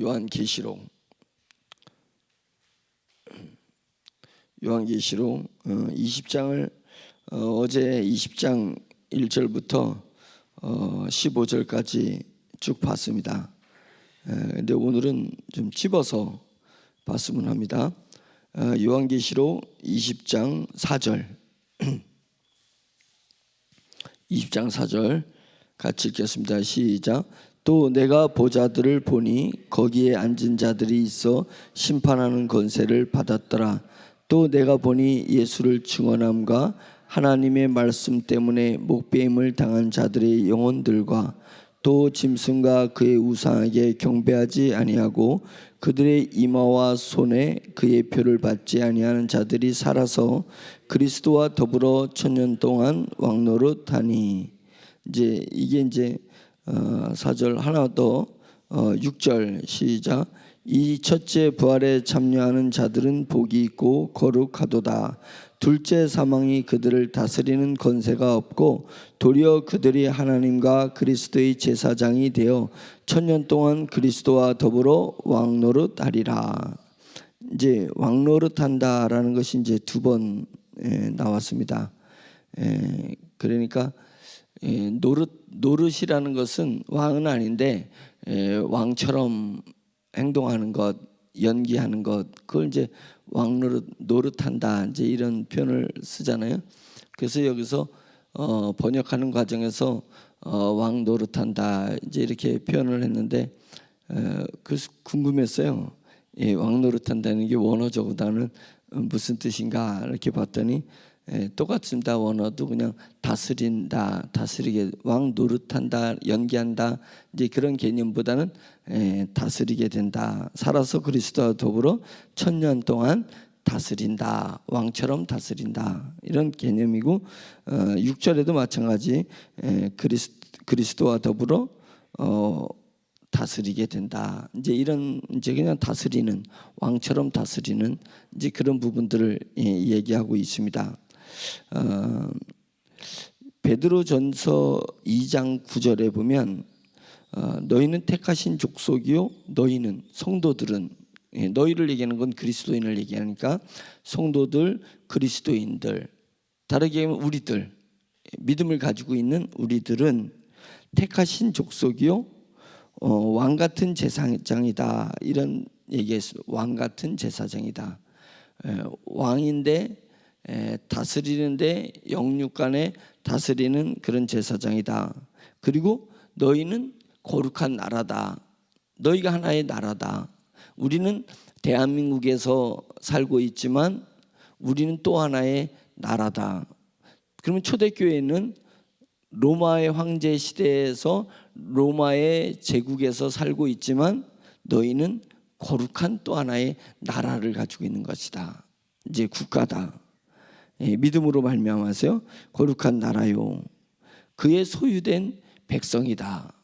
요한계시록 20장을 어제 20장 1절부터 15절까지 쭉 봤습니다. 근데 오늘은 좀 집어서 봤으면 합니다. 요한계시록 20장 4절 20장 4절 같이 읽겠습니다. 시작. 또 내가 보좌들을 보니 거기에 앉은 자들이 있어 심판하는 권세를 받았더라. 또 내가 보니 예수를 증언함과 하나님의 말씀 때문에 목배임을 당한 자들의 영혼들과 또 짐승과 그의 우상에게 경배하지 아니하고 그들의 이마와 손에 그의 표를 받지 아니하는 자들이 살아서 그리스도와 더불어 천년 동안 왕노릇하니. 이게 4절 하나 더 6절 시작. 이 첫째 부활에 참여하는 자들은 복이 있고 거룩하도다. 둘째 사망이 그들을 다스리는 권세가 없고 도리어 그들이 하나님과 그리스도의 제사장이 되어 천년 동안 그리스도와 더불어 왕노릇하리라. 이제 왕노릇한다라는 것이 이제 두 번 나왔습니다. 그러니까 노릇이라는 것은 왕은 아닌데 왕처럼 행동하는 것, 연기하는 것, 그걸 이제 노릇한다 이제 이런 표현을 쓰잖아요. 그래서 여기서 번역하는 과정에서 왕 노릇한다 이제 이렇게 표현을 했는데 그래서 궁금했어요. 왕 노릇한다는 게 원어적으로는 무슨 뜻인가 이렇게 봤더니 똑같습니다. 원어도 그냥 다스린다, 다스리게, 왕 노릇한다, 연기한다 이제 그런 개념보다는 다스리게 된다. 살아서 그리스도와 더불어 천년 동안 다스린다, 왕처럼 다스린다 이런 개념이고 6절에도 마찬가지 그리스도와 더불어 다스리게 된다. 이제 그냥 다스리는, 왕처럼 다스리는 이제 그런 부분들을 얘기하고 있습니다. 베드로전서 2장 9절에 보면 너희는 택하신 족속이요, 너희는 성도들은, 너희를 얘기하는 건 그리스도인을 얘기하니까 성도들, 그리스도인들, 다르게 하면 우리들, 믿음을 가지고 있는 우리들은 택하신 족속이요, 왕 같은 제사장이다 이런 얘기했어요. 왕 같은 제사장이다. 왕인데 다스리는데 영육간에 다스리는 그런 제사장이다. 그리고 너희는 거룩한 나라다. 너희가 하나의 나라다. 우리는 대한민국에서 살고 있지만 우리는 또 하나의 나라다. 그러면 초대교회는 로마의 황제 시대에서 로마의 제국에서 살고 있지만 너희는 거룩한 또 하나의 나라를 가지고 있는 것이다. 이제 국가다. 믿음으로 말미암아서 거룩한 나라요, 그의 소유된 백성이다.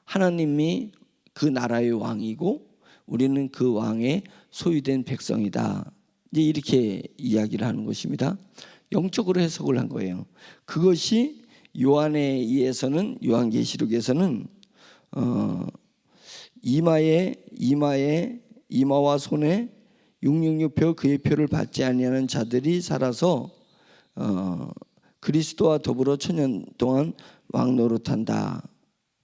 하나님이 그 나라의 왕이고 우리는 그 왕의 소유된 백성이다. 이제 이렇게 이야기를 하는 것입니다. 영적으로 해석을 한 거예요. 그것이 요한에 의해서는, 요한계시록에서는 이마와 손에 666표 그의 표를 받지 아니하는 자들이 살아서 그리스도와 더불어 천년 동안 왕노릇한다.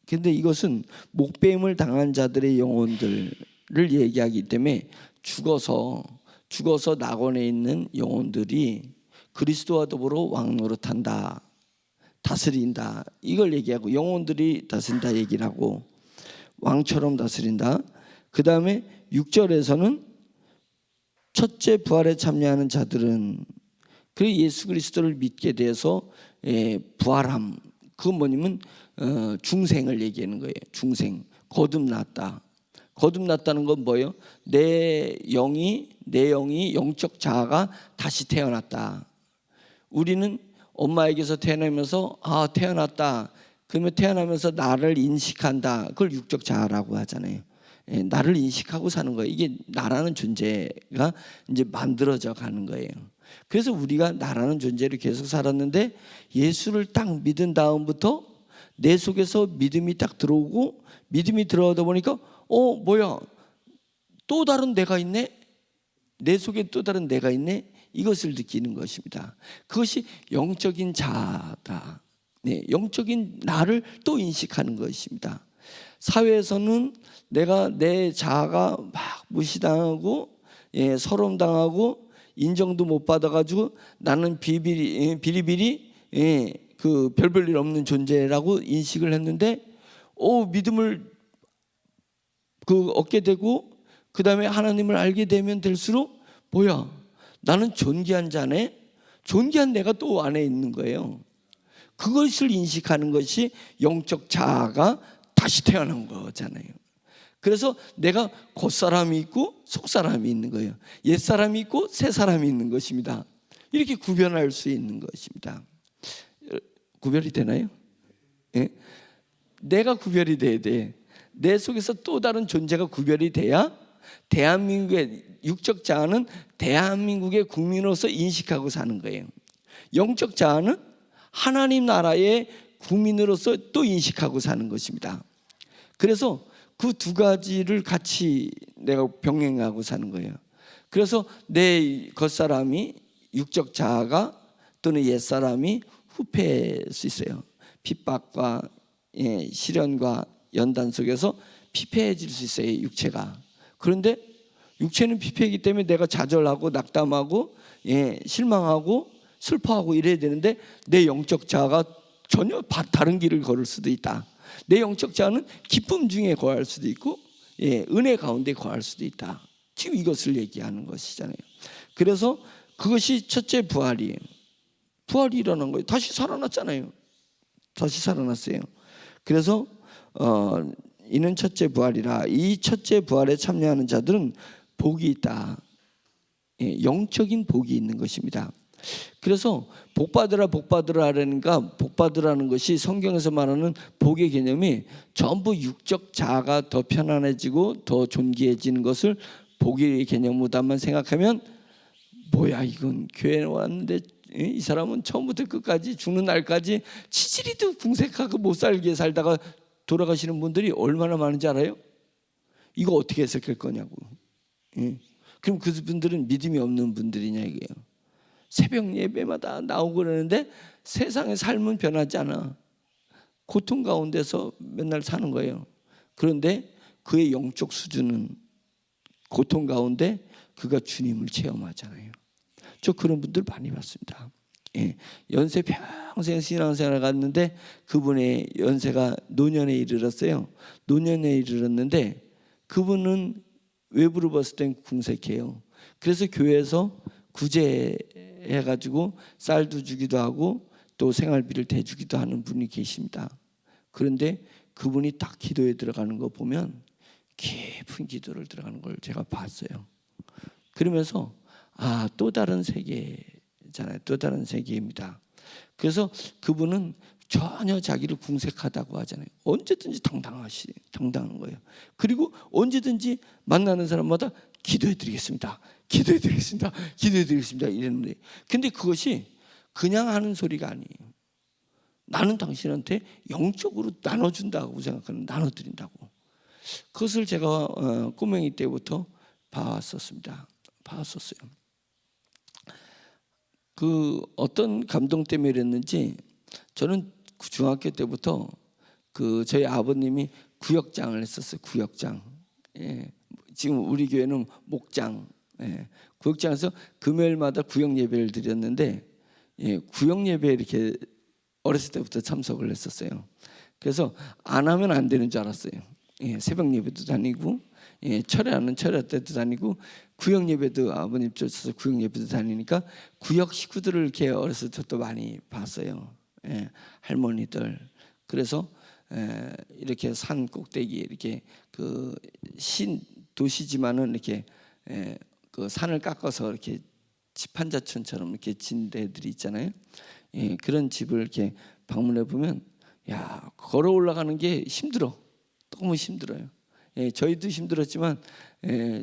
그런데 이것은 목배임을 당한 자들의 영혼들을 얘기하기 때문에 죽어서 낙원에 있는 영혼들이 그리스도와 더불어 왕노릇한다, 다스린다 이걸 얘기하고, 영혼들이 다스린다 얘기를 하고 왕처럼 다스린다. 그 다음에 6절에서는 첫째 부활에 참여하는 자들은, 그 예수 그리스도를 믿게 돼서 부활함, 그건 뭐냐면 중생을 얘기하는 거예요. 중생, 거듭났다. 거듭났다는 건 뭐예요? 내 영이 영적 자아가 다시 태어났다. 우리는 엄마에게서 태어나면서 태어났다. 그러면 태어나면서 나를 인식한다. 그걸 육적 자아라고 하잖아요. 나를 인식하고 사는 거예요. 이게 나라는 존재가 이제 만들어져 가는 거예요. 그래서 우리가 나라는 존재를 계속 살았는데 예수를 딱 믿은 다음부터 내 속에서 믿음이 딱 들어오고, 믿음이 들어오다 보니까 뭐야, 또 다른 내가 있네, 내 속에 또 다른 내가 있네, 이것을 느끼는 것입니다. 그것이 영적인 자아다. 네, 영적인 나를 또 인식하는 것입니다. 사회에서는 내가 내 자아가 막 무시당하고 서름당하고 인정도 못 받아가지고 나는 비리비리 그 별볼 일 없는 존재라고 인식을 했는데 믿음을 얻게 되고 그 다음에 하나님을 알게 되면 될수록 뭐야, 나는 존귀한 자네, 존귀한 내가 또 안에 있는 거예요. 그것을 인식하는 것이 영적 자아가 다시 태어난 거잖아요. 그래서 내가 겉사람이 있고 속사람이 있는 거예요. 옛사람이 있고 새사람이 있는 것입니다. 이렇게 구별할 수 있는 것입니다. 구별이 되나요? 예? 내가 구별이 돼야 돼. 내 속에서 또 다른 존재가 구별이 돼야 대한민국의 육적 자아는 대한민국의 국민으로서 인식하고 사는 거예요. 영적 자아는 하나님 나라의 국민으로서 또 인식하고 사는 것입니다. 그래서 그 두 가지를 같이 내가 병행하고 사는 거예요. 그래서 내 겉사람이 육적 자아가 또는 옛사람이 후패할 수 있어요. 핍박과 시련과 연단 속에서 피폐해질 수 있어요, 육체가. 그런데 육체는 피폐이기 때문에 내가 좌절하고 낙담하고 실망하고 슬퍼하고 이래야 되는데 내 영적 자아가 전혀 다른 길을 걸을 수도 있다. 내 영적 자아는 기쁨 중에 거할 수도 있고 은혜 가운데 거할 수도 있다. 지금 이것을 얘기하는 것이잖아요. 그래서 그것이 첫째 부활이에요. 부활이 일어난 거예요. 다시 살아났잖아요. 다시 살아났어요. 그래서 이는 첫째 부활이라. 이 첫째 부활에 참여하는 자들은 복이 있다. 영적인 복이 있는 것입니다. 그래서 복받으라 복받으라라니까, 복받으라는 것이 성경에서 말하는 복의 개념이 전부 육적 자아가 더 편안해지고 더 존귀해지는 것을 복의 개념으로만 생각하면 뭐야, 이건 교회에 왔는데 이 사람은 처음부터 끝까지 죽는 날까지 치질이도 궁색하고 못 살게 살다가 돌아가시는 분들이 얼마나 많은지 알아요? 이거 어떻게 해석할 거냐고. 그럼 그분들은 믿음이 없는 분들이냐 이게요. 새벽 예배마다 나오고 그러는데 세상의 삶은 변하지 않아. 고통 가운데서 맨날 사는 거예요. 그런데 그의 영적 수준은 고통 가운데 그가 주님을 체험하잖아요. 저 그런 분들 많이 봤습니다. 연세 평생 신앙생활을 갔는데 그분의 연세가 노년에 이르렀어요. 노년에 이르렀는데 그분은 외부로 봤을 땐 궁색해요. 그래서 교회에서 구제해가지고 쌀도 주기도 하고 또 생활비를 대주기도 하는 분이 계십니다. 그런데 그분이 딱 기도에 들어가는 거 보면 깊은 기도를 들어가는 걸 제가 봤어요. 그러면서 또 다른 세계잖아요. 또 다른 세계입니다. 그래서 그분은 전혀 자기를 궁색하다고 하잖아요. 언제든지 당당한 거예요. 그리고 언제든지 만나는 사람마다 기도해드리겠습니다. 기도해드리겠습니다. 기도해드리겠습니다. 이랬는데, 근데 그것이 그냥 하는 소리가 아니에요. 나는 당신한테 영적으로 나눠준다고 생각하는, 나눠드린다고. 그것을 제가 꼬맹이 때부터 봤었습니다. 봤었어요. 그 어떤 감동 때문에 이랬는지, 저는 중학교 때부터 저희 아버님이 구역장을 했었어요. 구역장. 지금 우리 교회는 목장. 구역장에서 금요일마다 구역 예배를 드렸는데, 구역 예배에 이렇게 어렸을 때부터 참석을 했었어요. 그래서 안 하면 안 되는 줄 알았어요. 새벽 예배도 다니고, 철회하는 철회 때도 다니고, 구역 예배도 아버님 쫓아서 구역 예배도 다니니까 구역 식구들을 이렇게 어렸을 때부터 많이 봤어요. 할머니들. 그래서 이렇게 산 꼭대기 이렇게 도시지만은 이렇게 그 산을 깎아서 이렇게 집 한 자촌처럼 이렇게 진 데들이 있잖아요. 그런 집을 이렇게 방문해 보면 걸어 올라가는 게 힘들어. 너무 힘들어요. 저희도 힘들었지만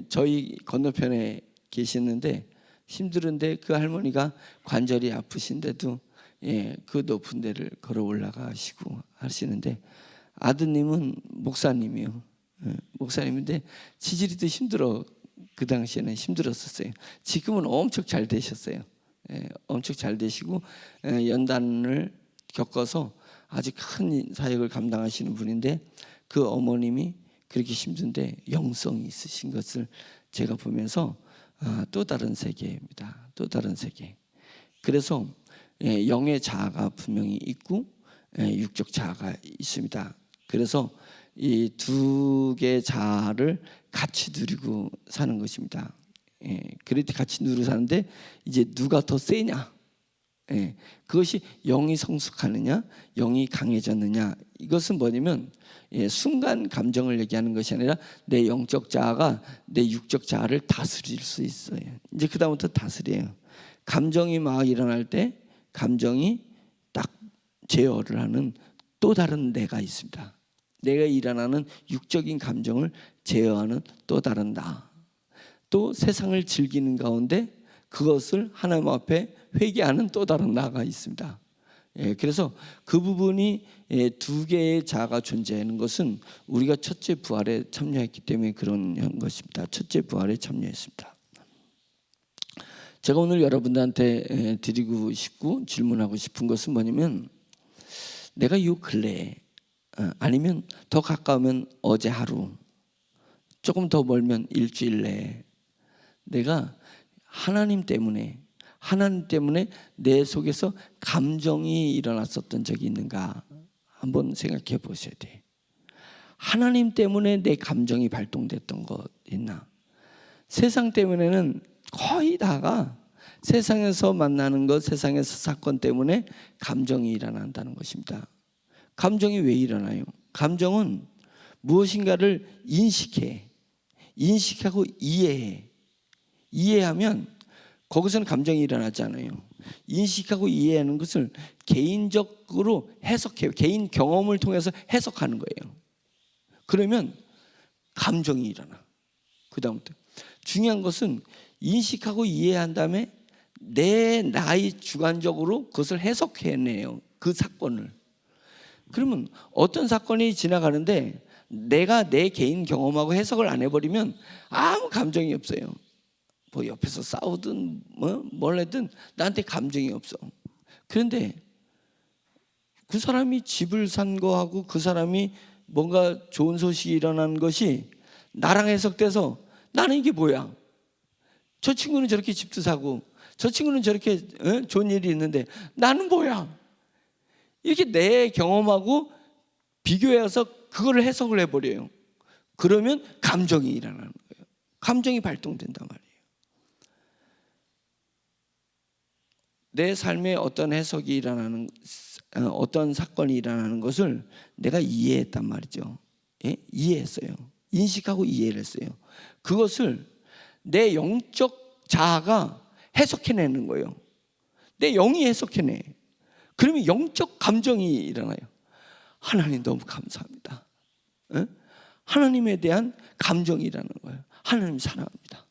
저희 건너편에 계시는데 힘들은데 그 할머니가 관절이 아프신데도 그 높은 데를 걸어 올라가시고 하시는데, 아드님은 목사님이요. 목사님인데 지질이도 힘들어. 그 당시에는 힘들었었어요. 지금은 엄청 잘 되셨어요. 엄청 잘 되시고 연단을 겪어서 아주 큰 사역을 감당하시는 분인데, 그 어머님이 그렇게 힘든데 영성이 있으신 것을 제가 보면서 또 다른 세계입니다. 또 다른 세계. 그래서 영의 자아가 분명히 있고 육적 자아가 있습니다. 그래서 이 두 개의 자아를 같이 누리고 사는 것입니다. 그렇게 같이 누리고 사는데 이제 누가 더 세냐? 그것이 영이 성숙하느냐, 영이 강해졌느냐. 이것은 뭐냐면 순간 감정을 얘기하는 것이 아니라 내 영적 자아가 내 육적 자아를 다스릴 수 있어요. 이제 그 다음부터 다스려요. 감정이 막 일어날 때 감정이 딱 제어를 하는 또 다른 내가 있습니다. 내가 일어나는 육적인 감정을 제어하는 또 다른 나. 또 세상을 즐기는 가운데 그것을 하나님 앞에 회개하는 또 다른 나가 있습니다. 그래서 그 부분이 두 개의 자아가 존재하는 것은 우리가 첫째 부활에 참여했기 때문에 그런 것입니다. 첫째 부활에 참여했습니다. 제가 오늘 여러분들한테 드리고 싶고 질문하고 싶은 것은 뭐냐면, 내가 이 근래에 아니면 더 가까우면 어제 하루, 조금 더 멀면 일주일 내에 내가 하나님 때문에 내 속에서 감정이 일어났었던 적이 있는가 한번 생각해 보셔야 돼. 하나님 때문에 내 감정이 발동됐던 것 있나? 세상 때문에는 거의 다가 세상에서 만나는 것, 세상에서 사건 때문에 감정이 일어난다는 것입니다. 감정이 왜 일어나요? 감정은 무엇인가를 인식하고 이해하면 거기서는 감정이 일어나지 않아요. 인식하고 이해하는 것을 개인적으로 해석해요. 개인 경험을 통해서 해석하는 거예요. 그러면 감정이 일어나. 그 다음부터 중요한 것은 인식하고 이해한 다음에 나의 주관적으로 그것을 해석해내요. 그 사건을. 그러면 어떤 사건이 지나가는데 내가 내 개인 경험하고 해석을 안 해버리면 아무 감정이 없어요. 뭐 옆에서 싸우든 뭘 하든 나한테 감정이 없어. 그런데 그 사람이 집을 산 거하고 그 사람이 뭔가 좋은 소식이 일어난 것이 나랑 해석돼서 나는 이게 뭐야? 저 친구는 저렇게 집도 사고 저 친구는 저렇게 좋은 일이 있는데 나는 뭐야? 이렇게 내 경험하고 비교해서 그걸 해석을 해버려요. 그러면 감정이 일어나는 거예요. 감정이 발동된단 말이에요. 내 삶에 어떤 해석이 일어나는, 어떤 사건이 일어나는 것을 내가 이해했단 말이죠. 이해했어요. 인식하고 이해를 했어요. 그것을 내 영적 자아가 해석해내는 거예요. 내 영이 해석해내. 그러면 영적 감정이 일어나요. 하나님 너무 감사합니다. 하나님에 대한 감정이 일어나는 거예요. 하나님 사랑합니다.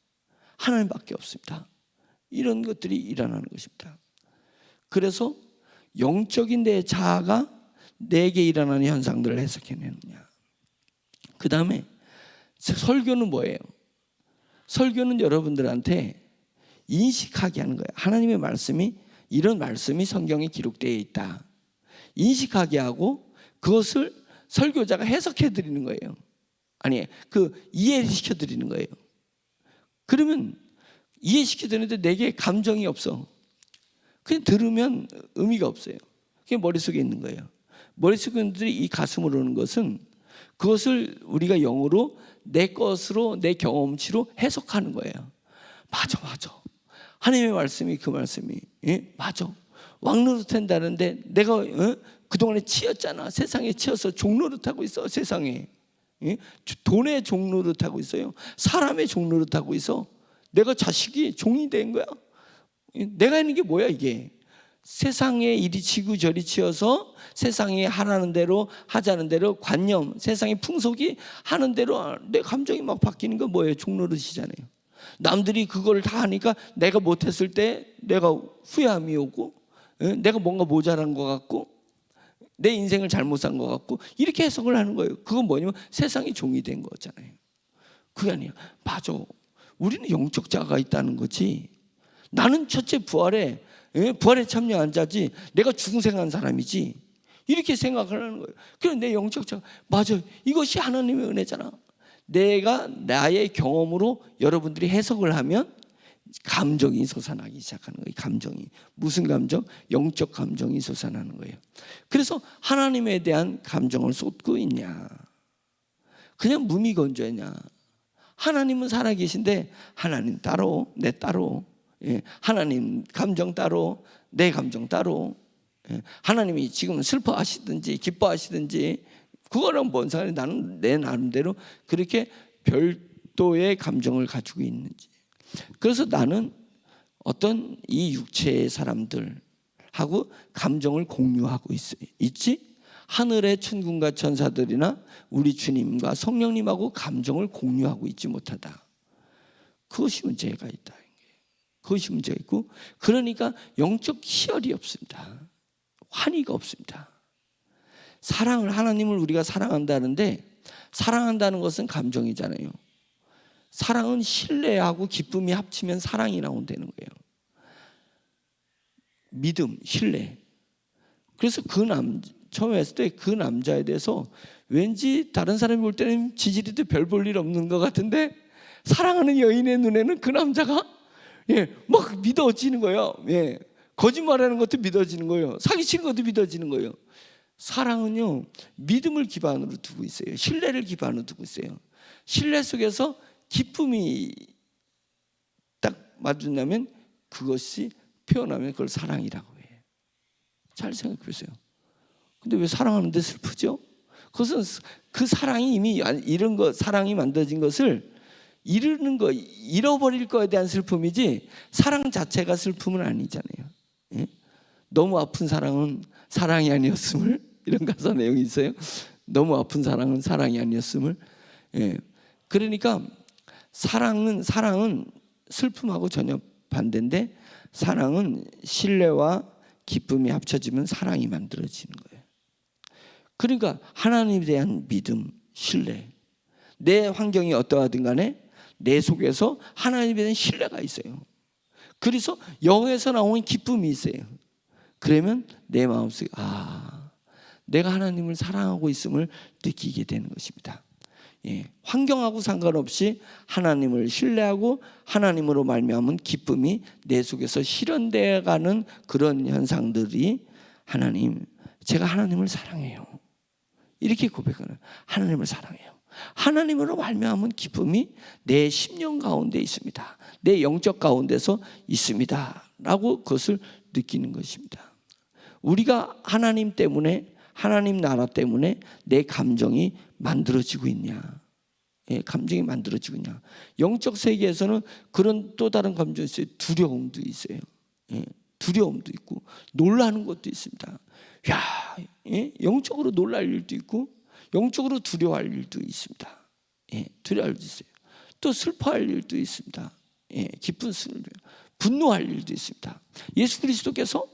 하나님밖에 없습니다. 이런 것들이 일어나는 것입니다. 그래서 영적인 내 자아가 내게 일어나는 현상들을 해석해내느냐. 그 다음에 설교는 뭐예요? 설교는 여러분들한테 인식하게 하는 거예요. 하나님의 말씀이, 이런 말씀이 성경에 기록되어 있다. 인식하게 하고 그것을 설교자가 해석해 드리는 거예요. 아니, 이해시켜 드리는 거예요. 그러면 이해시켜 드리는데 내게 감정이 없어. 그냥 들으면 의미가 없어요. 그게 머릿속에 있는 거예요. 머릿속에 있는 이 가슴으로 오는 것은 그것을 우리가 영어로 내 것으로, 내 경험치로 해석하는 거예요. 맞아. 하나님의 말씀이, 그 말씀이 맞아. 왕노릇 한다는데 내가 그동안에 치였잖아. 세상에 치여서 종노릇하고 있어. 세상에 돈의 종노릇하고 있어요. 사람의 종노릇하고 있어. 내가 자식이 종이 된 거야. 내가 있는 게 뭐야 이게. 세상에 이리 치고 저리 치여서 세상이 하라는 대로 하자는 대로 관념, 세상의 풍속이 하는 대로 내 감정이 막 바뀌는 거 뭐예요? 종노릇이잖아요. 남들이 그걸 다 하니까 내가 못했을 때 내가 후회함이 오고, 내가 뭔가 모자란 것 같고, 내 인생을 잘못 산 것 같고, 이렇게 해석을 하는 거예요. 그건 뭐냐면 세상이 종이 된 거잖아요. 그게 아니야. 맞아. 우리는 영적 자아가 있다는 거지. 나는 첫째 부활에 참여한 자지, 내가 중생한 사람이지, 이렇게 생각을 하는 거예요. 그래서 내 영적 자아, 맞아요. 이것이 하나님의 은혜잖아. 내가 나의 경험으로 여러분들이 해석을 하면 감정이 솟아나기 시작하는 거예요. 감정이. 무슨 감정? 영적 감정이 솟아나는 거예요. 그래서 하나님에 대한 감정을 쏟고 있냐, 그냥 무미건조했냐. 하나님은 살아계신데 하나님 따로, 내 따로, 하나님 감정 따로, 내 감정 따로. 하나님이 지금 슬퍼하시든지 기뻐하시든지 그거랑 뭔 상관이, 나는 내 나름대로 그렇게 별도의 감정을 가지고 있는지. 그래서 나는 어떤 이 육체의 사람들하고 감정을 공유하고 있지, 하늘의 천군과 천사들이나 우리 주님과 성령님하고 감정을 공유하고 있지 못하다. 그것이 문제가 있다. 그것이 문제가 있고, 그러니까 영적 희열이 없습니다. 환희가 없습니다. 사랑을, 하나님을 우리가 사랑한다는데, 사랑한다는 것은 감정이잖아요. 사랑은 신뢰하고 기쁨이 합치면 사랑이 나온다는 거예요. 믿음, 신뢰. 그래서 처음에 했을 때 그 남자에 대해서 왠지 다른 사람이 볼 때는 지지리도 별 볼 일 없는 것 같은데, 사랑하는 여인의 눈에는 그 남자가 막 믿어지는 거예요. 거짓말하는 것도 믿어지는 거예요. 사기치는 것도 믿어지는 거예요. 사랑은요, 믿음을 기반으로 두고 있어요. 신뢰를 기반으로 두고 있어요. 신뢰 속에서 기쁨이 딱 맞는다면 그것이 표현하면 그걸 사랑이라고 해요. 잘 생각해 보세요. 근데 왜 사랑하는데 슬프죠? 그것은 그 사랑이 이미 이런 거, 사랑이 만들어진 것을 잃어버릴 거에 대한 슬픔이지, 사랑 자체가 슬픔은 아니잖아요. 너무 아픈 사랑은 사랑이 아니었음을, 이런 가사 내용이 있어요. 너무 아픈 사랑은 사랑이 아니었음을. 그러니까 사랑은 슬픔하고 전혀 반대인데, 사랑은 신뢰와 기쁨이 합쳐지면 사랑이 만들어지는 거예요. 그러니까 하나님에 대한 믿음, 신뢰, 내 환경이 어떠하든 간에 내 속에서 하나님에 대한 신뢰가 있어요. 그래서 영에서 나오는 기쁨이 있어요. 그러면 내 마음속에 내가 하나님을 사랑하고 있음을 느끼게 되는 것입니다. 환경하고 상관없이 하나님을 신뢰하고 하나님으로 말미암은 기쁨이 내 속에서 실현되어가는 그런 현상들이, 하나님, 제가 하나님을 사랑해요, 이렇게 고백하는, 하나님을 사랑해요, 하나님으로 말미암은 기쁨이 내 심령 가운데 있습니다, 내 영적 가운데서 있습니다 라고 그것을 느끼는 것입니다. 우리가 하나님 때문에, 하나님 나라 때문에 내 감정이 만들어지고 있냐, 감정이 만들어지고 있냐. 영적 세계에서는 그런 또 다른 감정이 있어요. 두려움도 있어요. 두려움도 있고 놀라는 것도 있습니다. 영적으로 놀랄 일도 있고 영적으로 두려워할 일도 있습니다. 두려워할 일도 있어요. 또 슬퍼할 일도 있습니다. 기쁜 슬픔, 분노할 일도 있습니다. 예수 그리스도께서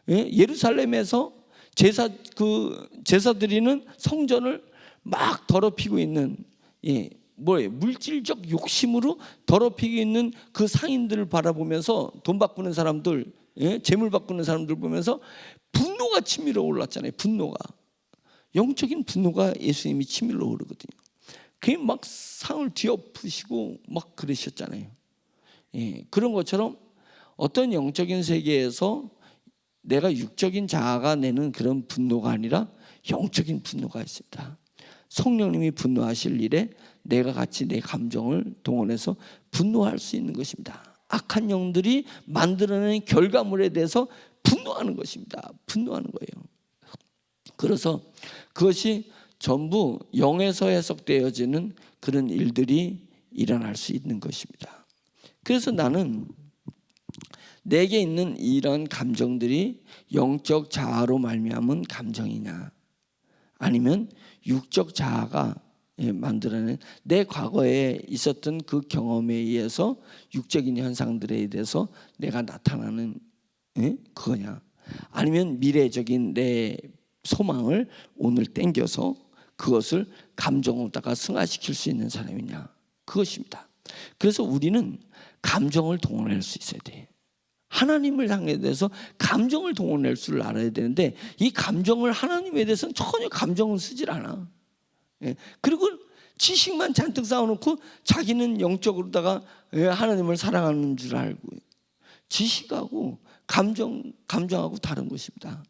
예루살렘에서 제사 드리는 성전을 막 더럽히고 있는, 물질적 욕심으로 더럽히고 있는 그 상인들을 바라보면서, 돈 바꾸는 사람들, 재물 바꾸는 사람들 보면서 분노가 치밀어 올랐잖아요. 분노가, 영적인 분노가 예수님이 치밀어 오르거든요. 그게 막 상을 뒤엎으시고 막 그러셨잖아요. 그런 것처럼 어떤 영적인 세계에서 내가 육적인 자아가 내는 그런 분노가 아니라 영적인 분노가 있습니다. 성령님이 분노하실 일에 내가 같이 내 감정을 동원해서 분노할 수 있는 것입니다. 악한 영들이 만들어낸 결과물에 대해서 분노하는 것입니다. 분노하는 거예요. 그래서 그것이 전부 영에서 해석되어지는 그런 일들이 일어날 수 있는 것입니다. 그래서 나는 내게 있는 이런 감정들이 영적 자아로 말미암은 감정이냐, 아니면 육적 자아가 만들어낸 내 과거에 있었던 그 경험에 의해서 육적인 현상들에 대해서 내가 나타나는 그거냐, 아니면 미래적인 내 소망을 오늘 땡겨서 그것을 감정으로다가 승화시킬 수 있는 사람이냐, 그것입니다. 그래서 우리는 감정을 동원할 수 있어야 돼. 하나님을 향해 대해서 감정을 동원할 줄 알아야 되는데 이 감정을 하나님에 대해서는 전혀 감정을 쓰질 않아. 그리고 지식만 잔뜩 쌓아놓고 자기는 영적으로다가 하나님을 사랑하는 줄 알고, 지식하고 감정하고 다른 것입니다.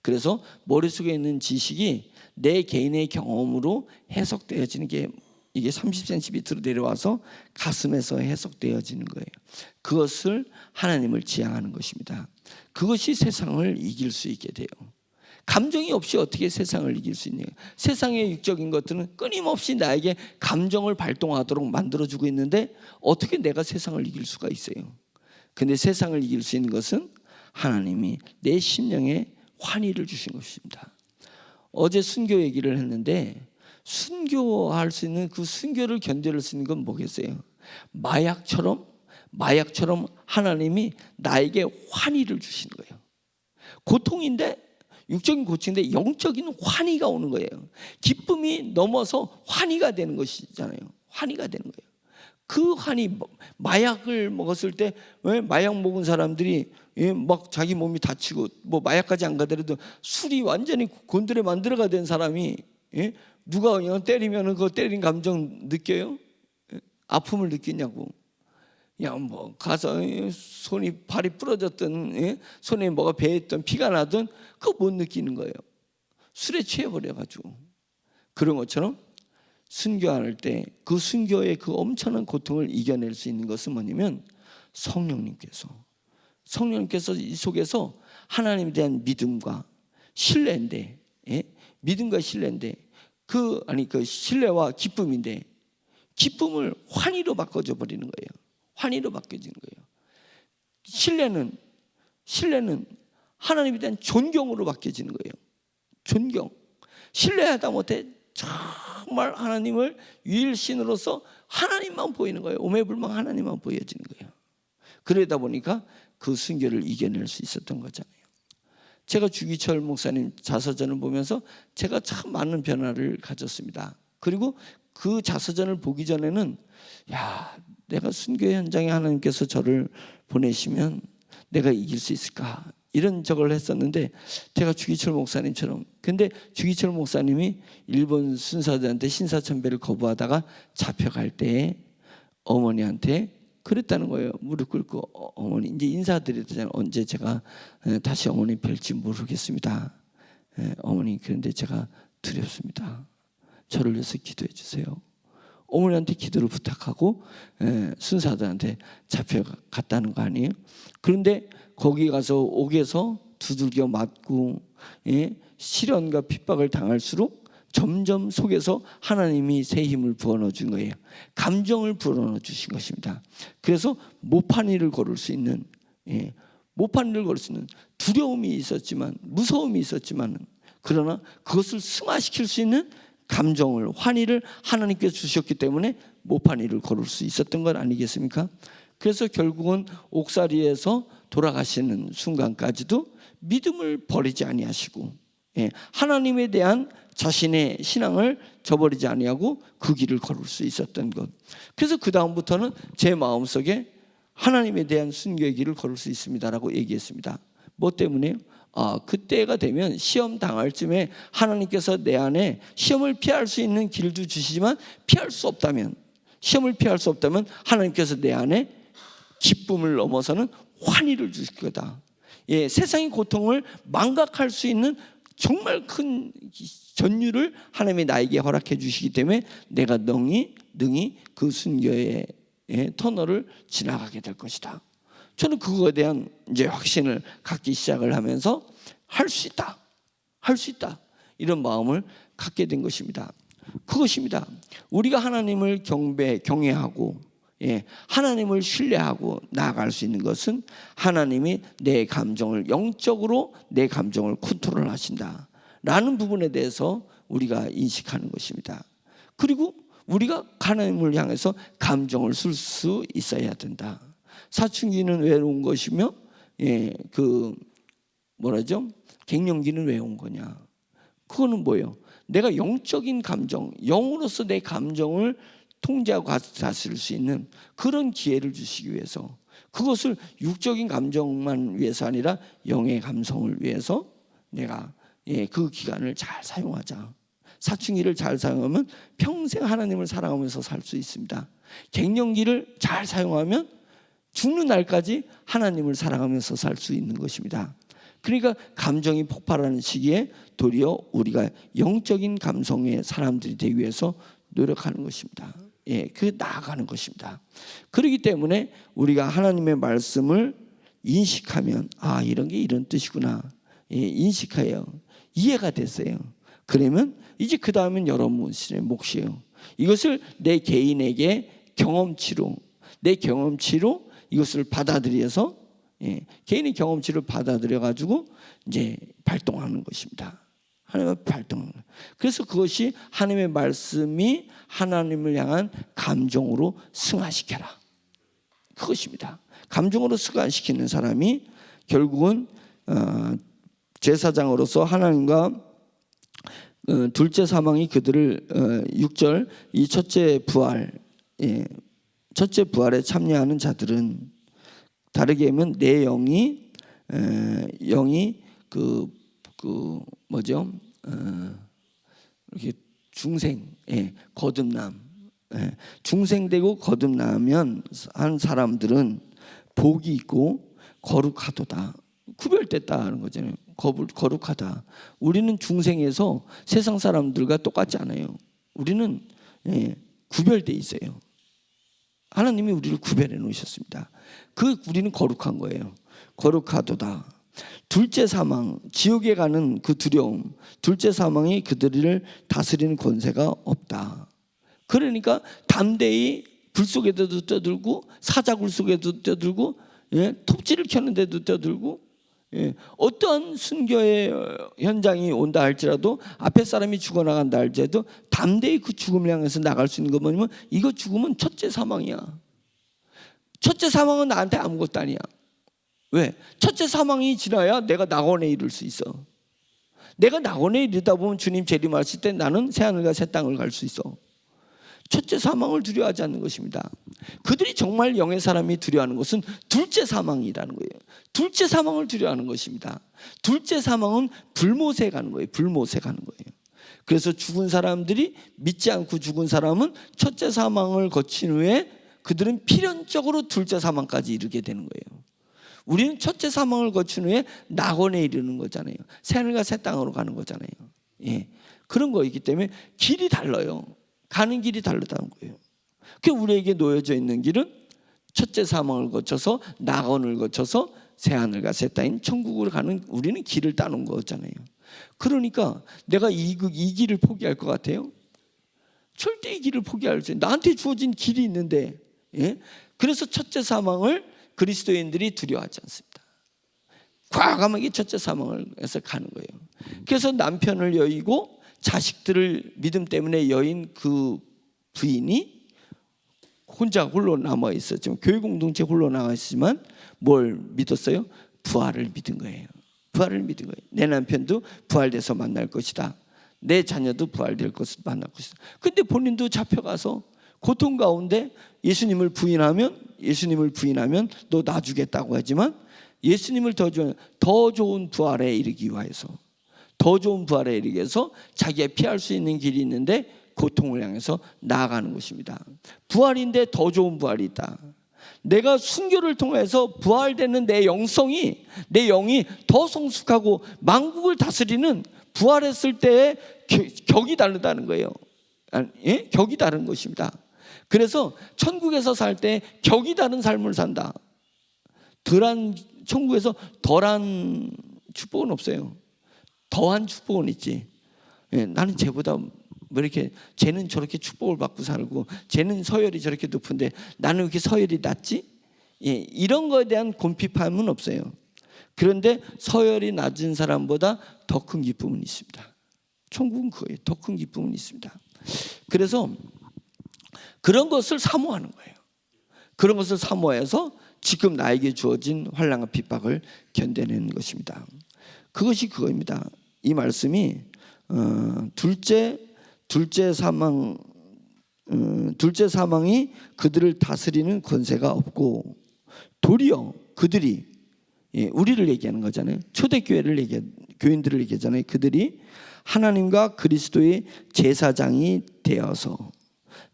그래서 머릿속에 있는 지식이 내 개인의 경험으로 해석되어지는 게 이게 30cm 밑으로 내려와서 가슴에서 해석되어지는 거예요. 그것을 하나님을 지향하는 것입니다. 그것이 세상을 이길 수 있게 돼요. 감정이 없이 어떻게 세상을 이길 수 있냐. 세상의 육적인 것들은 끊임없이 나에게 감정을 발동하도록 만들어주고 있는데 어떻게 내가 세상을 이길 수가 있어요. 근데 세상을 이길 수 있는 것은 하나님이 내 심령에 환희를 주신 것입니다. 어제 순교 얘기를 했는데 순교할 수 있는 그 순교를 견뎌낼 수 있는 건 뭐겠어요? 마약처럼 하나님이 나에게 환희를 주시는 거예요. 고통인데, 육적인 고통인데 영적인 환희가 오는 거예요. 기쁨이 넘어서 환희가 되는 것이잖아요. 환희가 되는 거예요. 그 환희, 마약을 먹었을 때 왜 마약 먹은 사람들이 막 자기 몸이 다치고 뭐 마약까지 안 가더라도 술이 완전히 곤드레 만들어가 된 사람이 누가 그냥 때리면 그 때린 감정 느껴요? 아픔을 느끼냐고. 그냥 뭐 가서 발이 부러졌든 손에 뭐가 베었든 피가 나든 그거 못 느끼는 거예요. 술에 취해버려가지고. 그런 것처럼 순교할 때 그 순교의 그 엄청난 고통을 이겨낼 수 있는 것은 뭐냐면 성령님께서 이 속에서 하나님에 대한 믿음과 신뢰인데, 믿음과 신뢰인데 그 신뢰와 기쁨인데 기쁨을 환희로 바꿔줘 버리는 거예요. 환희로 바뀌어지는 거예요. 신뢰는 하나님에 대한 존경으로 바뀌어지는 거예요. 존경. 신뢰하다 못해 정말 하나님을 유일신으로서 하나님만 보이는 거예요. 오매불망 하나님만 보여지는 거예요. 그러다 보니까 그 순교를 이겨낼 수 있었던 거잖아요. 제가 주기철 목사님 자서전을 보면서 제가 참 많은 변화를 가졌습니다. 그리고 그 자서전을 보기 전에는 내가 순교 현장에 하나님께서 저를 보내시면 내가 이길 수 있을까 이런 적을 했었는데 제가 주기철 목사님처럼, 근데 주기철 목사님이 일본 순사들한테 신사참배를 거부하다가 잡혀갈 때 어머니한테 그랬다는 거예요. 무릎 꿇고 어머니 이제 인사드려야 되잖아요. 언제 제가 다시 어머니 뵐지 모르겠습니다. 어머니 그런데 제가 두렵습니다. 저를 위해서 기도해 주세요. 어머니한테 기도를 부탁하고 순사들한테 잡혀갔다는 거 아니에요? 그런데 거기 가서 옥에서 두들겨 맞고 시련과 핍박을 당할수록 점점 속에서 하나님이 새 힘을 부어넣어 준 거예요. 감정을 부어넣어 주신 것입니다. 그래서 못한 일을 걸을 수 있는 두려움이 있었지만, 무서움이 있었지만, 그러나 그것을 승화시킬 수 있는 감정을, 환희를 하나님께서 주셨기 때문에 못한 일을 걸을 수 있었던 건 아니겠습니까? 그래서 결국은 옥살이에서 돌아가시는 순간까지도 믿음을 버리지 아니하시고 하나님에 대한 자신의 신앙을 저버리지 아니하고 그 길을 걸을 수 있었던 것. 그래서 그 다음부터는 제 마음속에 하나님에 대한 순교의 길을 걸을 수 있습니다라고 얘기했습니다. 뭐 때문에요? 그때가 되면 시험 당할 쯤에 하나님께서 내 안에 시험을 피할 수 있는 길도 주시지만 시험을 피할 수 없다면 하나님께서 내 안에 기쁨을 넘어서는 환희를 주실 거다. 세상의 고통을 망각할 수 있는 정말 큰 전율을 하나님이 나에게 허락해 주시기 때문에 내가 능히 그 순교의 터널을 지나가게 될 것이다. 저는 그거에 대한 이제 확신을 갖기 시작을 하면서 할 수 있다 이런 마음을 갖게 된 것입니다. 그것입니다. 우리가 하나님을 경외하고 하나님을 신뢰하고 나아갈 수 있는 것은 하나님이 내 감정을 영적으로 내 감정을 컨트롤하신다 라는 부분에 대해서 우리가 인식하는 것입니다. 그리고 우리가 하나님을 향해서 감정을 쓸 수 있어야 된다. 사춘기는 외로운 것이며 갱년기는 왜 온 거냐? 그거는 뭐예요? 내가 영적인 감정, 영으로서 내 감정을 통제하고 다스릴 수 있는 그런 기회를 주시기 위해서, 그것을 육적인 감정만 위해서 아니라 영의 감성을 위해서 내가 그 기간을 잘 사용하자. 사춘기를 잘 사용하면 평생 하나님을 사랑하면서 살 수 있습니다. 갱년기를 잘 사용하면 죽는 날까지 하나님을 사랑하면서 살 수 있는 것입니다. 그러니까 감정이 폭발하는 시기에 도리어 우리가 영적인 감성의 사람들이 되기 위해서 노력하는 것입니다. 그 나아가는 것입니다. 그렇기 때문에 우리가 하나님의 말씀을 인식하면 이런 게 이런 뜻이구나, 인식해요. 이해가 됐어요. 그러면 이제 그 다음은 여러분의 몫이에요. 이것을 내 개인에게 경험치로, 내 경험치로 이것을 받아들여서 개인의 경험치를 받아들여 가지고 이제 발동하는 것입니다. 하나님의 발동. 그래서 그것이 하나님의 말씀이 하나님을 향한 감정으로 승화시켜라. 그것입니다. 감정으로 승화시키는 사람이 결국은 제사장으로서 하나님과 둘째 사망이 그들을 6절 이 첫째 부활, 첫째 부활에 참여하는 자들은 다르게 하면 내 영이 뭐죠? 이렇게 중생, 거듭남, 중생되고 거듭나면 한 사람들은 복이 있고 거룩하도다. 구별됐다는 거잖아요. 거룩하다. 우리는 중생에서 세상 사람들과 똑같지 않아요. 우리는 구별돼 있어요. 하나님이 우리를 구별해 놓으셨습니다. 우리는 거룩한 거예요. 거룩하도다. 둘째 사망, 지옥에 가는 그 두려움, 둘째 사망이 그들을 다스리는 권세가 없다. 그러니까 담대히 불 속에도 뛰어들고 사자굴 속에도 뛰어들고 톱질을 켜는데도 뛰어들고 어떠한 순교의 현장이 온다 할지라도 앞에 사람이 죽어나간다 할지라도 담대히 그 죽음을 향해서 나갈 수 있는 거 뭐냐면 이거 죽으면 첫째 사망이야. 첫째 사망은 나한테 아무것도 아니야. 왜? 첫째 사망이 지나야 내가 낙원에 이를 수 있어. 내가 낙원에 이르다 보면 주님 재림하실 때 나는 새하늘과 새 땅을 갈 수 있어. 첫째 사망을 두려워하지 않는 것입니다. 그들이 정말 영의 사람이 두려워하는 것은 둘째 사망이라는 거예요. 둘째 사망을 두려워하는 것입니다. 둘째 사망은 불못에 가는 거예요. 불못에 가는 거예요. 그래서 죽은 사람들이 믿지 않고 죽은 사람은 첫째 사망을 거친 후에 그들은 필연적으로 둘째 사망까지 이르게 되는 거예요. 우리는 첫째 사망을 거친 후에 낙원에 이르는 거잖아요. 새하늘과 새 땅으로 가는 거잖아요. 그런 거이기 때문에 길이 달라요. 가는 길이 다르다는 거예요. 그 우리에게 놓여져 있는 길은 첫째 사망을 거쳐서 낙원을 거쳐서 새하늘과 새 땅인 천국으로 가는 우리는 길을 따놓은 거잖아요. 그러니까 내가 이 길을 포기할 것 같아요? 절대 이 길을 포기할 수 없어요. 나한테 주어진 길이 있는데. 그래서 첫째 사망을 그리스도인들이 두려워하지 않습니다. 과감하게 첫째 사망을 해서 가는 거예요. 그래서 남편을 여의고 자식들을 믿음 때문에 여인 그 부인이 혼자 홀로 남아 있었지만 교회 공동체 홀로 남아 있지만 뭘 믿었어요? 부활을 믿은 거예요. 부활을 믿은 거예요. 내 남편도 부활돼서 만날 것이다. 내 자녀도 부활될 것을 만날 것이다. 근데 본인도 잡혀가서 고통 가운데 예수님을 부인하면 너 놔주겠다고 하지만 예수님을 더 좋은 부활에 이르기 위해서 더 좋은 부활에 이르기 위해서 자기가 피할 수 있는 길이 있는데 고통을 향해서 나아가는 것입니다. 부활인데 더 좋은 부활이 있다. 내가 순교를 통해서 부활되는 내 영성이 내 영이 더 성숙하고 만국을 다스리는 부활했을 때의 격이 다르다는 거예요. 격이 다른 것입니다. 그래서 천국에서 살 때 격이 다른 삶을 산다. 천국에서 덜한 축복은 없어요. 더한 축복은 있지. 나는 쟤보다 뭐 이렇게 쟤는 저렇게 축복을 받고 살고 쟤는 서열이 저렇게 높은데 나는 왜 이렇게 서열이 낮지? 이런 거에 대한 곰핍함은 없어요. 그런데 서열이 낮은 사람보다 더 큰 기쁨은 있습니다. 천국은 그거예요. 더 큰 기쁨은 있습니다. 그래서 그런 것을 사모하는 거예요. 그런 것을 사모해서 지금 나에게 주어진 환난과 핍박을 견뎌내는 것입니다. 그것이 그거입니다. 이 말씀이 둘째 사망 둘째 사망이 그들을 다스리는 권세가 없고 도리어 그들이 우리를 얘기하는 거잖아요. 초대교회를 교인들을 얘기하잖아요. 그들이 하나님과 그리스도의 제사장이 되어서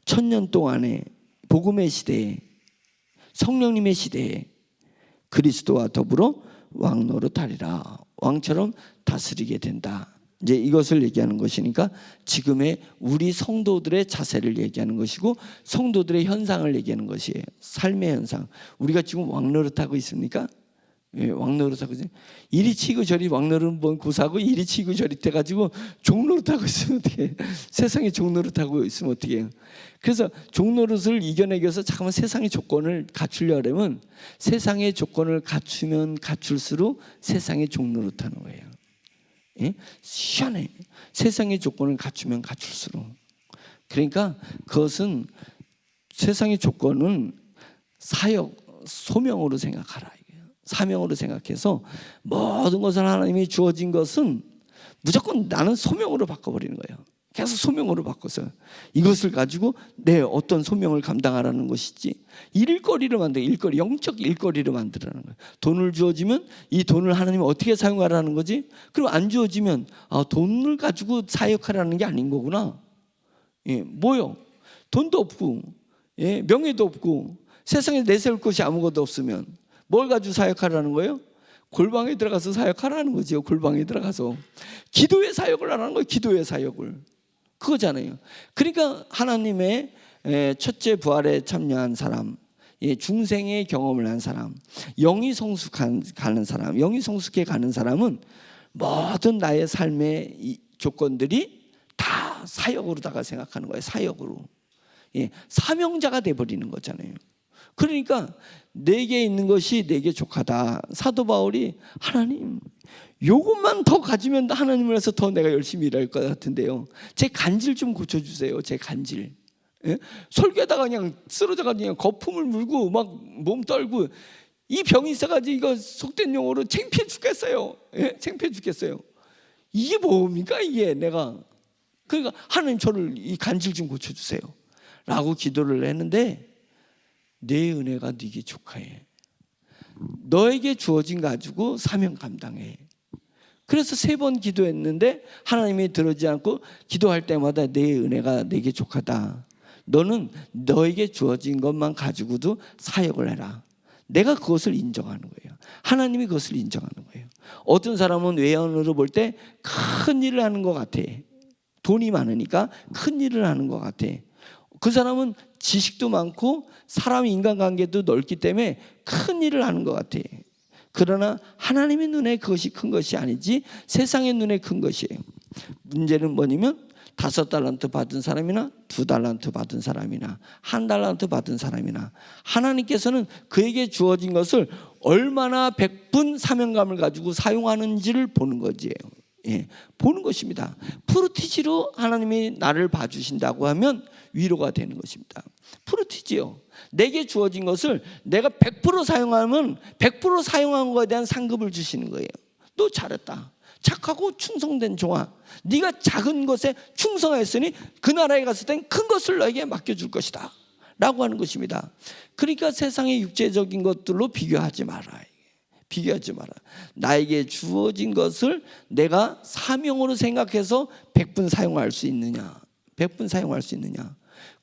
1000년 동안의 복음의 시대에 성령님의 시대에 그리스도와 더불어 왕노릇하리라. 왕처럼 다스리게 된다. 이제 이것을 얘기하는 것이니까 지금의 우리 성도들의 자세를 얘기하는 것이고 성도들의 현상을 얘기하는 것이에요. 삶의 현상. 우리가 지금 왕노릇하고 있습니까? 왕노릇하고 있어요. 이리 치고 저리 왕노릇 고사하고 이리 치고 저리 돼가지고 종노릇하고 있으면 어떻게 해요? 세상에 종노릇하고 있으면 어떻게 해요? 그래서 종노릇을 이겨내기 위해서 잠깐만 세상의 조건을 갖추려면 세상의 조건을 갖추면 갖출수록 세상의 종노릇하는 거예요. 시원해. 세상의 조건을 갖추면 갖출수록. 그러니까 그것은 세상의 조건은 사역, 소명으로 생각하라. 사명으로 생각해서 모든 것을 하나님이 주어진 것은 무조건 나는 소명으로 바꿔버리는 거예요. 계속 소명으로 바꿔서 이것을 가지고 내 어떤 소명을 감당하라는 것이지 일거리를 만들어 영적 일거리를 만들라는 거예요. 돈을 주어지면 이 돈을 하나님이 어떻게 사용하라는 거지? 그리고 안 주어지면 돈을 가지고 사역하라는 게 아닌 거구나. 뭐요? 돈도 없고 명예도 없고 세상에 내세울 것이 아무것도 없으면 뭘 가지고 사역하라는 거예요? 골방에 들어가서 사역하라는 거죠. 골방에 들어가서 기도의 사역을 하라는 거예요. 기도의 사역을. 그거잖아요. 그러니까 하나님의 첫째 부활에 참여한 사람, 중생의 경험을 한 사람, 영이 성숙하는 사람, 영이 성숙해 가는 사람은 모든 나의 삶의 조건들이 다 사역으로다가 생각하는 거예요. 사역으로. 사명자가 돼버리는 거잖아요. 그러니까 내게 있는 것이 내게 족하다. 사도 바울이 하나님 요것만 더 가지면 하나님을 해서 더 내가 열심히 일할 것 같은데요. 제 간질 좀 고쳐주세요. 제 간질. 설교하다가 그냥 쓰러져가지고 그냥 거품을 물고 막 몸 떨고 이 병이 있어가지고 이거 속된 용어로 창피해 죽겠어요. 창피해 죽겠어요. 이게 뭡니까 이게 내가. 그러니까 하나님 저를 이 간질 좀 고쳐주세요. 라고 기도를 했는데 내 은혜가 네게 족하해. 너에게 주어진 가지고 사명 감당해. 그래서 3번 기도했는데 하나님이 들어지 않고 기도할 때마다 내 은혜가 내게 족하다. 너는 너에게 주어진 것만 가지고도 사역을 해라. 내가 그것을 인정하는 거예요. 하나님이 그것을 인정하는 거예요. 어떤 사람은 외연으로 볼 때 큰 일을 하는 것 같아. 돈이 많으니까 큰 일을 하는 것 같아. 그 사람은 지식도 많고 사람 인간관계도 넓기 때문에 큰 일을 하는 것 같아. 그러나 하나님의 눈에 그것이 큰 것이 아니지 세상의 눈에 큰 것이에요. 문제는 뭐냐면 5달란트 받은 사람이나 2달란트 받은 사람이나 1달란트 받은 사람이나 하나님께서는 그에게 주어진 것을 얼마나 백분 사명감을 가지고 사용하는지를 보는 거지요. 보는 것입니다. 프루티지로 하나님이 나를 봐주신다고 하면 위로가 되는 것입니다. 프루티지요. 내게 주어진 것을 내가 100% 사용하면 100% 사용한 것에 대한 상급을 주시는 거예요. 너 잘했다. 착하고 충성된 종아. 네가 작은 것에 충성했으니 그 나라에 갔을 땐 큰 것을 너에게 맡겨줄 것이다. 라고 하는 것입니다. 그러니까 세상의 육체적인 것들로 비교하지 마라. 비교하지 마라. 나에게 주어진 것을 내가 사명으로 생각해서 100분 사용할 수 있느냐. 100분 사용할 수 있느냐.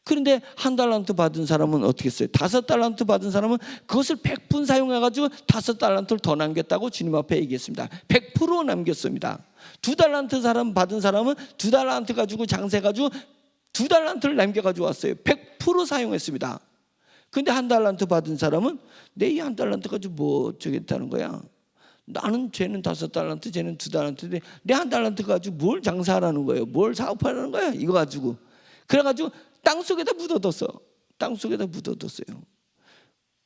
그런데 1달란트 받은 사람은 어떻게 했어요? 5달란트 받은 사람은 그것을 100분 사용해가지고 5달란트를 더 남겼다고 주님 앞에 얘기했습니다. 100% 남겼습니다. 2달란트 사람 받은 사람은 2달란트 가지고 장세가지고 2달란트를 남겨가지고 왔어요. 100% 사용했습니다. 근데 1달란트 받은 사람은 내 이 1달란트 가지고 뭐 어쩌겠다는 거야. 나는 쟤는 5달란트, 쟤는 2달란트인데 내 1달란트 가지고 뭘 장사하라는 거예요. 뭘 사업하라는 거야. 이거 가지고. 그래가지고 땅속에다 묻어뒀어. 땅속에다 묻어뒀어요.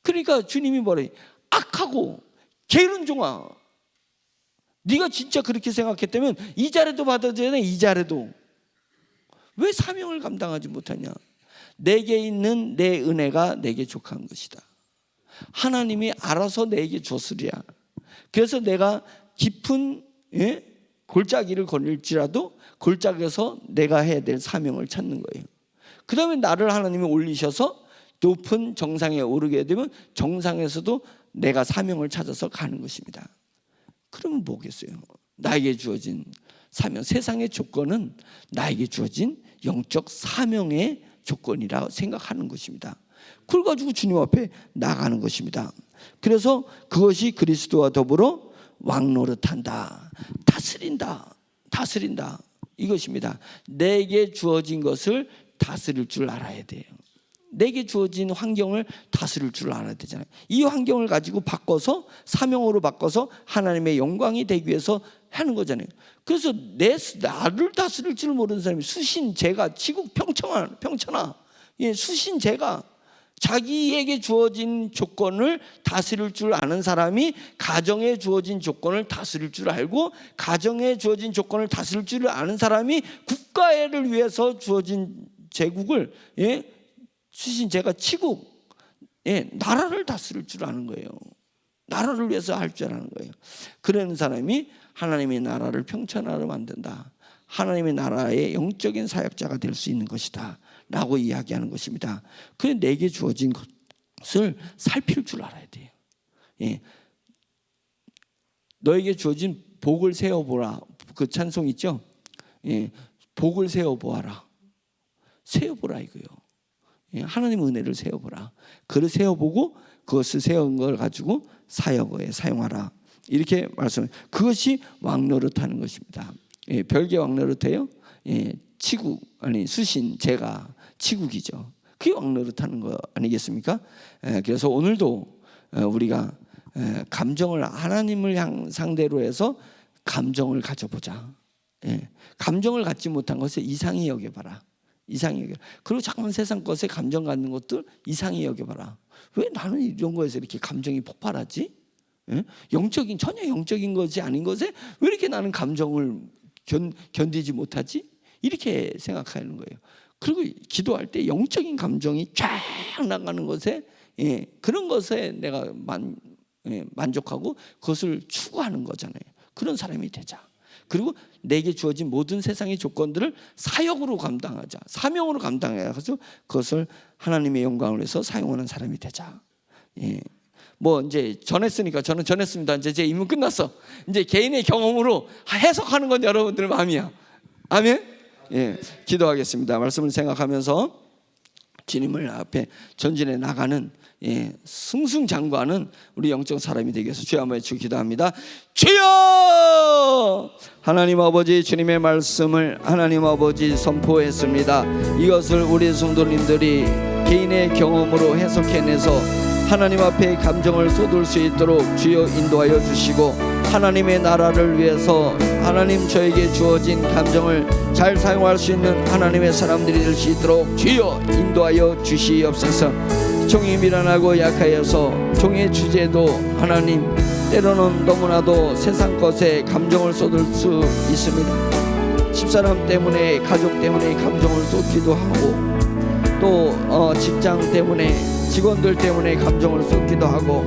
그러니까 주님이 뭐래? 악하고 게으른 종아. 네가 진짜 그렇게 생각했다면 이 자리도 받아줘야 돼. 이 자리도. 왜 사명을 감당하지 못하냐? 내게 있는 내 은혜가 내게 족한 것이다. 하나님이 알아서 내게 줬으리야. 그래서 내가 깊은 골짜기를 걸릴지라도 골짜기에서 내가 해야 될 사명을 찾는 거예요. 그 다음에 나를 하나님이 올리셔서 높은 정상에 오르게 되면 정상에서도 내가 사명을 찾아서 가는 것입니다. 그러면 뭐겠어요? 나에게 주어진 사명, 세상의 조건은 나에게 주어진 영적 사명의 조건이라 생각하는 것입니다. 그걸 가지고 주님 앞에 나가는 것입니다. 그래서 그것이 그리스도와 더불어 왕노릇한다, 다스린다 이것입니다. 내게 주어진 것을 다스릴 줄 알아야 돼요. 내게 주어진 환경을 다스릴 줄 알아야 되잖아요. 이 환경을 가지고 바꿔서 사명으로 바꿔서 하나님의 영광이 되기 위해서 하는 거잖아요. 그래서 나를 다스릴 줄 모르는 사람이 수신제가 치국 평천하 수신제가 자기에게 주어진 조건을 다스릴 줄 아는 사람이 가정에 주어진 조건을 다스릴 줄 알고, 가정에 주어진 조건을 다스릴 줄 아는 사람이 국가를 위해서 주어진 제국을 수신제가 치국 나라를 다스릴 줄 아는 거예요. 나라를 위해서 할 줄 아는 거예요. 그런 사람이 하나님의 나라를 평천하로 만든다, 하나님의 나라의 영적인 사역자가 될 수 있는 것이다 라고 이야기하는 것입니다. 그래 내게 주어진 것을 살필 줄 알아야 돼요. 너에게 주어진 복을 세어보라, 그 찬송 있죠? 복을 세어보아라, 세어보라 이거요. 하나님의 은혜를 세어보라. 그를 세어보고 그것을 세운 걸 가지고 사역에 사용하라, 이렇게 말씀해요. 그것이 왕노릇하는 것입니다. 별개 왕노릇해요. 치국 아니 수신 제가 치국이죠. 그게 왕노릇하는 거 아니겠습니까? 그래서 오늘도 우리가 감정을 하나님을 상대로 해서 감정을 가져보자. 감정을 갖지 못한 것을 이상히 여겨봐라. 이상히 여겨. 그리고 자꾸만 세상 것에 감정 갖는 것들 이상히 여겨봐라. 왜 나는 이런 거에서 이렇게 감정이 폭발하지? 전혀 영적인 것이 아닌 것에 왜 이렇게 나는 감정을 견디지 못하지? 이렇게 생각하는 거예요. 그리고 기도할 때 영적인 감정이 쫙 나가는 것에 그런 것에 내가 만족하고 그것을 추구하는 거잖아요. 그런 사람이 되자. 그리고 내게 주어진 모든 세상의 조건들을 사역으로 감당하자, 사명으로 감당해서 그것을 하나님의 영광을 위해서 사용하는 사람이 되자. 뭐 이제 전했으니까 저는 전했습니다. 이제 제 임무 끝났어. 이제 개인의 경험으로 해석하는 건 여러분들 마음이야. 아멘. 기도하겠습니다. 말씀을 생각하면서 주님을 앞에 전진해 나가는 승승장구하는 우리 영적 사람이 되기 위해서 주여 한번 외치고 기도합니다. 주여! 하나님 아버지, 주님의 말씀을 하나님 아버지 선포했습니다. 이것을 우리 성도님들이 개인의 경험으로 해석해내서 하나님 앞에 감정을 쏟을 수 있도록 주여 인도하여 주시고, 하나님의 나라를 위해서 하나님 저에게 주어진 감정을 잘 사용할 수 있는 하나님의 사람들이 될 수 있도록 주여 인도하여 주시옵소서. 종이 미련하고 약하여서 종의 주제도 하나님 때로는 너무나도 세상 것에 감정을 쏟을 수 있습니다. 집사람 때문에, 가족 때문에 감정을 쏟기도 하고, 또 직장 때문에, 직원들 때문에 감정을 쏟기도 하고,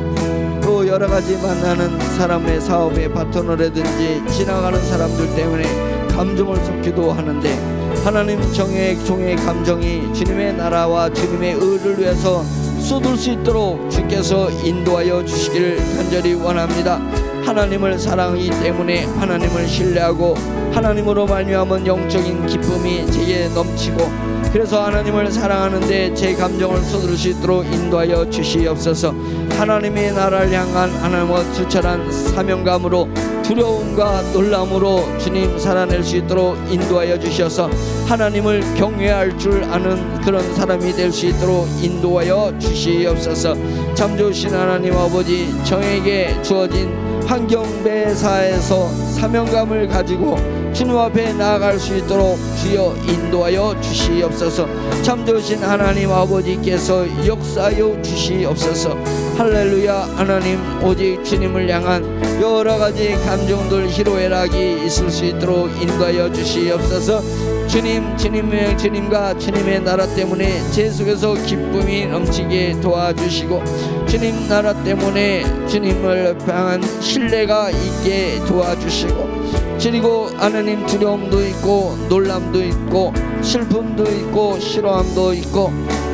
또 여러 가지 만나는 사람의 사업의 파트너라든지 지나가는 사람들 때문에 감정을 쏟기도 하는데, 하나님 종의 감정이 주님의 나라와 주님의 의를 위해서 쏟을 수 있도록 주께서 인도하여 주시기를 간절히 원합니다. 하나님을 사랑하기 때문에 하나님을 신뢰하고 하나님으로 말미암은 영적인 기쁨이 제게 넘치고, 그래서 하나님을 사랑하는데 제 감정을 쏟을 수 있도록 인도하여 주시옵소서. 하나님의 나라를 향한 하나님과 투철한 사명감으로, 두려움과 놀람으로 주님 살아낼 수 있도록 인도하여 주셔서 하나님을 경외할 줄 아는 그런 사람이 될 수 있도록 인도하여 주시옵소서. 참 좋으신 하나님 아버지, 저에게 주어진 환경배사에서 사명감을 가지고 주님 앞에 나아갈 수 있도록 주여 인도하여 주시옵소서. 참 좋으신 하나님 아버지께서 역사하여 주시옵소서. 할렐루야. 하나님 오직 주님을 향한 여러 가지 감정들 희로애락이 있을 수 있도록 인도하여 주시옵소서. 주님과 주님의 나라 때문에 제 속에서 기쁨이 넘치게 도와주시고, 주님 나라 때문에 주님을 향한 신뢰가 있게 도와주시고, 그리고 하나님 두려움도 있고 놀람도 있고 슬픔도 있고 싫어함도 있고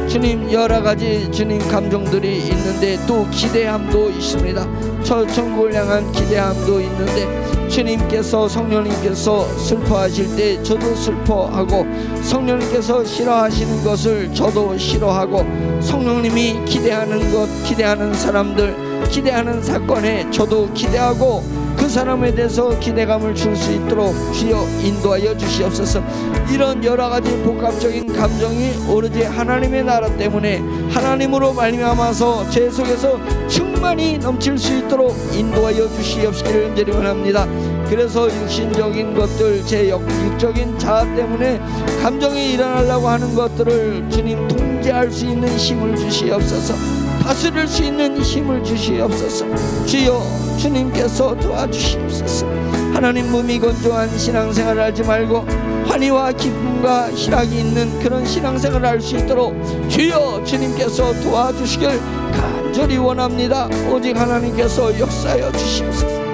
주님 여러 가지 주님 감정들이 있는데 또 기대함도 있습니다. 저 천국을 향한 기대함도 있는데 주님께서 성령님께서 슬퍼하실 때 저도 슬퍼하고, 성령님께서 싫어하시는 것을 저도 싫어하고, 성령님이 기대하는 것, 기대하는 사람들, 기대하는 사건에 저도 기대하고 그 사람에 대해서 기대감을 줄 수 있도록 주여 인도하여 주시옵소서. 이런 여러 가지 복합적인 감정이 오로지 하나님의 나라 때문에 하나님으로 말미암아서 제 속에서 충만히 넘칠 수 있도록 인도하여 주시옵시기를 간절히 원합니다. 그래서 육신적인 것들, 제 육적인 자아 때문에 감정이 일어나려고 하는 것들을 주님 통제할 수 있는 힘을 주시옵소서. 다스릴 수 있는 힘을 주시옵소서. 주여 주님께서 도와주시옵소서. 하나님 무미건조한 신앙생활을 하지 말고 환희와 기쁨과 희락이 있는 그런 신앙생활을 할 수 있도록 주여 주님께서 도와주시길 간절히 원합니다. 오직 하나님께서 역사하여 주시옵소서.